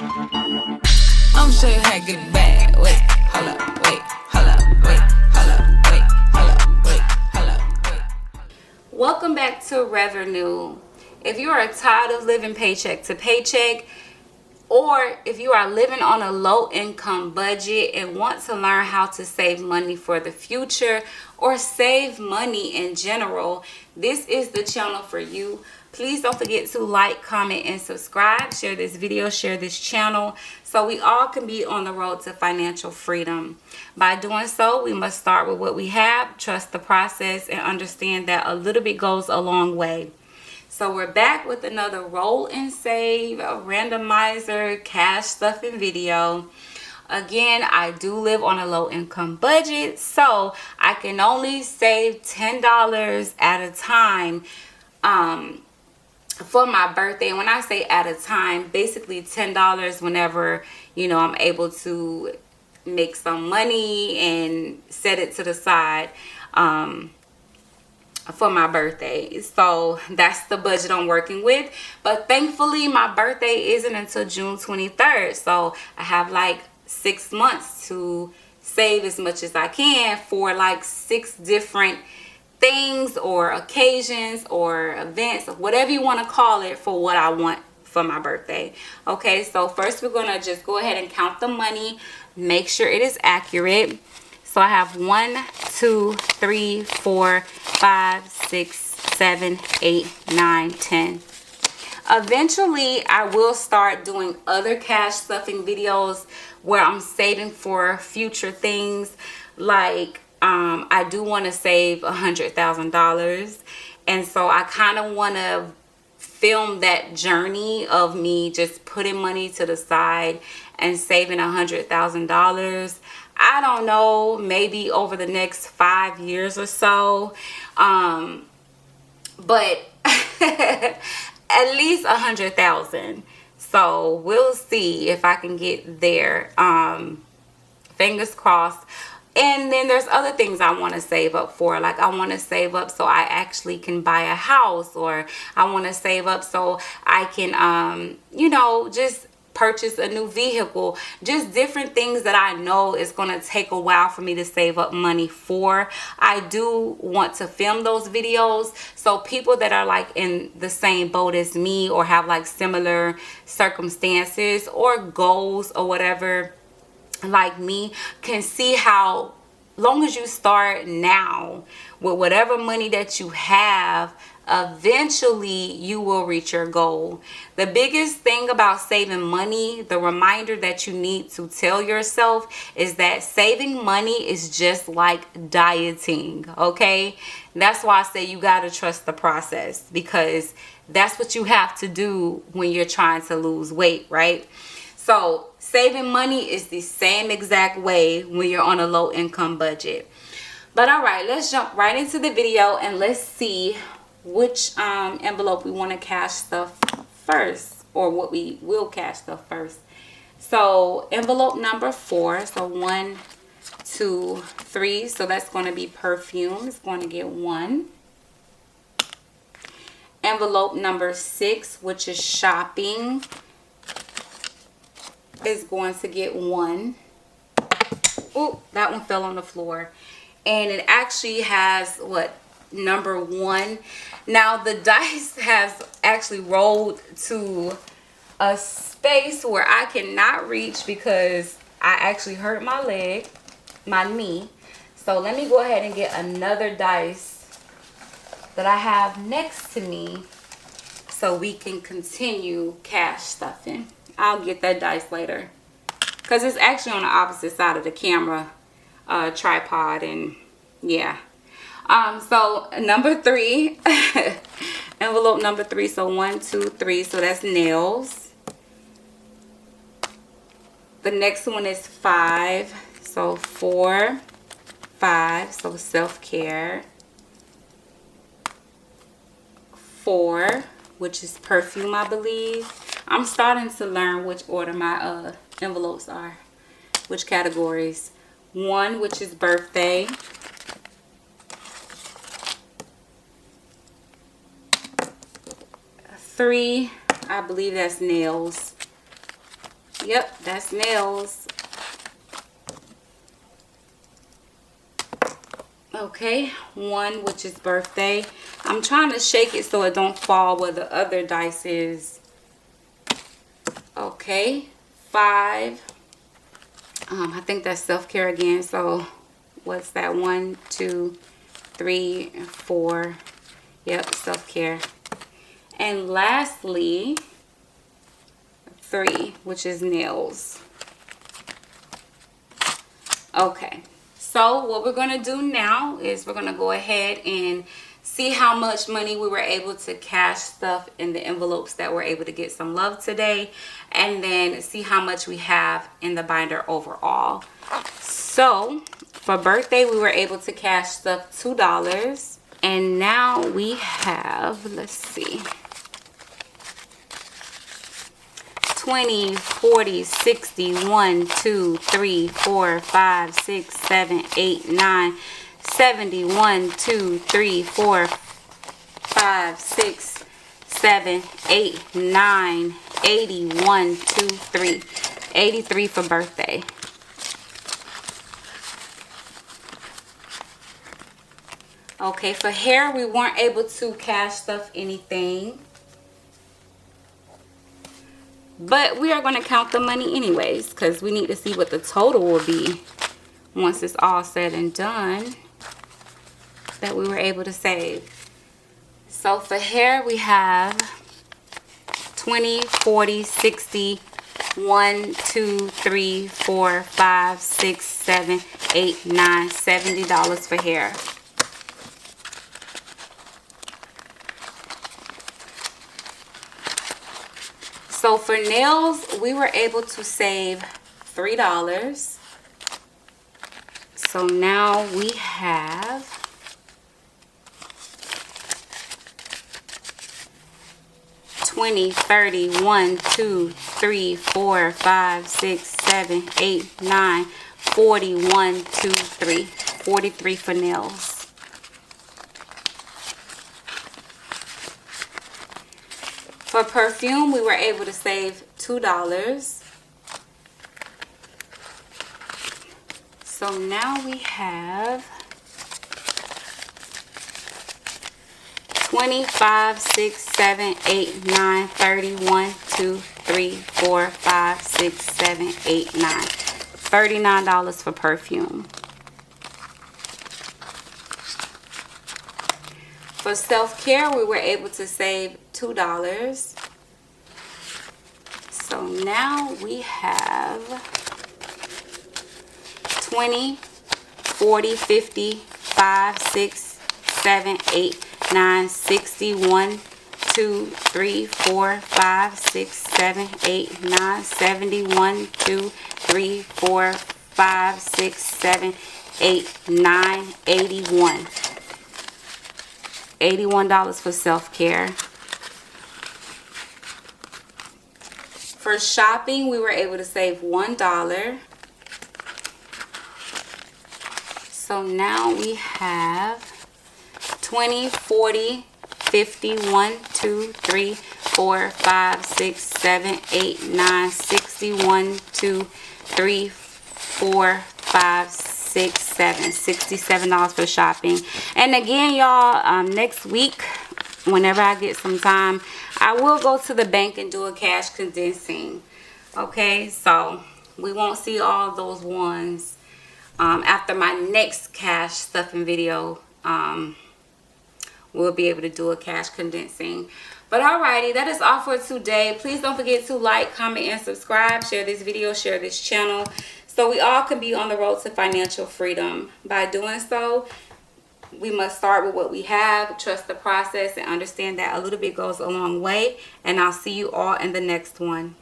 I'm sure you had good bad. Wait, hold up, wait, hold up, wait, hold up, wait, hold up, wait, hold up, wait. Welcome back to Revenue. If you are tired of living paycheck to paycheck, or if you are living on a low income budget and want to learn how to save money for the future or save money in general, this is the channel for you. Please don't forget to like, comment, and subscribe. Share this video, share this channel, so we all can be on the road to financial freedom. By doing so, we must start with what we have, trust the process, and understand that a little bit goes a long way. So we're back with another roll and save, a randomizer, cash stuffing video. Again, I do live on a low income budget, so I can only save $10 at a time for my birthday. And when I say at a time, basically $10 whenever, I'm able to make some money and set it to the side for my birthday. So that's the budget I'm working with. But thankfully, my birthday isn't until June 23rd. So I have like 6 months to save as much as I can for like 6 different things or occasions or events, whatever you want to call it, for what I want for my birthday. Okay, so first we're going to just go ahead and count the money, make sure it is accurate. So I have 1, 2, 3, 4, 5, 6, 7, 8, 9, 10. Eventually, I will start doing other cash stuffing videos where I'm saving for future things. Like, I do want to save $100,000. And so I kind of want to film that journey of me just putting money to the side and saving $100,000. I don't know, maybe over the next 5 years or so. But at least 100,000. So we'll see if I can get there. Fingers crossed. And then there's other things I want to save up for. Like, I want to save up so I actually can buy a house, or I want to save up so I can, just purchase a new vehicle. Just different things that I know is going to take a while for me to save up money for. I do want to film those videos so people that are like in the same boat as me or have like similar circumstances or goals or whatever like me can see how, long as you start now with whatever money that you have, eventually you will reach your goal. The biggest thing about saving money, the reminder that you need to tell yourself, is that saving money is just like dieting. Okay, that's why I say you got to trust the process, because that's what you have to do when you're trying to lose weight, right? So saving money is the same exact way when you're on a low income budget. But all right, let's jump right into the video and let's see which envelope we want to cash stuff first, or what we will cash stuff first. So envelope number 4, so 1, 2, 3, so that's going to be perfume. It's going to get 1. Envelope number 6, which is shopping, is going to get 1. Oh, that one fell on the floor. And it actually has number 1. Now the dice has actually rolled to a space where I cannot reach because I actually hurt my leg, my knee. So let me go ahead and get another dice that I have next to me so we can continue cash stuffing. I'll get that dice later because it's actually on the opposite side of the camera tripod, and yeah. So number 3, envelope number 3. So 1, 2, 3. So that's nails. The next one is 5. So 4, 5. So self-care. 4, which is perfume, I believe. I'm starting to learn which order my envelopes are, which categories. 1, which is birthday. 3, I believe that's nails. Yep, that's nails. Okay, 1, which is birthday. I'm trying to shake it so it don't fall where the other dice is. Okay, 5. I think that's self-care again. So what's that? 1, 2, 3, 4. Yep, self-care. And lastly, 3, which is nails. Okay, so what we're going to do now is we're going to go ahead and see how much money we were able to cash stuff in the envelopes that were able to get some love today, and then see how much we have in the binder overall. So for birthday, we were able to cash stuff $2, and now we have, let's see, 20, 40, 60, 1, 2, 3, 4, 5, 6, 7, 8, 9, 70, 1, 2, 3, 4, 5, 6, 7, 8, 9, 80, 1, 2, 3, 83 for birthday. Okay, for hair, we weren't able to cash stuff anything, but we are going to count the money anyways, because we need to see what the total will be once it's all said and done that we were able to save. So for hair, we have 20, 40, 60, 1, 2, 3, 4, 5, 6, 7, 8, 9, $70 for hair. So for nails, we were able to save $3. So now we have 20, 30, 1, 2, 3, 4, 5, 6, 7, 8, 9, 40, 1, 2, 3, 43 for nails. For perfume, we were able to save $2. So now we have 25, 6, 7, 8, 9, 30, 1, 2, 3, 4, 5, 6, 7, 8, 9. $39 for perfume. For self-care, we were able to save $2. So now we have 20, 40, 50, 5, 6, 7, 8, 9, 60, 1, 2, 3, 4, 5, 6, 7, 8, 9, 70, 1, 2, 3, 4, 5, 6, 7, 8, 9, 81. $81 for self-care. For shopping, we were able to save $1. So now we have 20, 40, 50, 1, 2, 3, 4, 5, 6, 7, 8, 9, 60, 1, 2, 3, 4, 5, 6, 7, $67 for shopping. And again, y'all, next week, whenever I get some time, I will go to the bank and do a cash condensing. Okay, so we won't see all those ones after my next cash stuffing video. We'll be able to do a cash condensing. But alrighty, that is all for today. Please don't forget to like, comment, and subscribe. Share this video, share this channel, so we all can be on the road to financial freedom. By doing so, we must start with what we have, trust the process, and understand that a little bit goes a long way. And I'll see you all in the next one.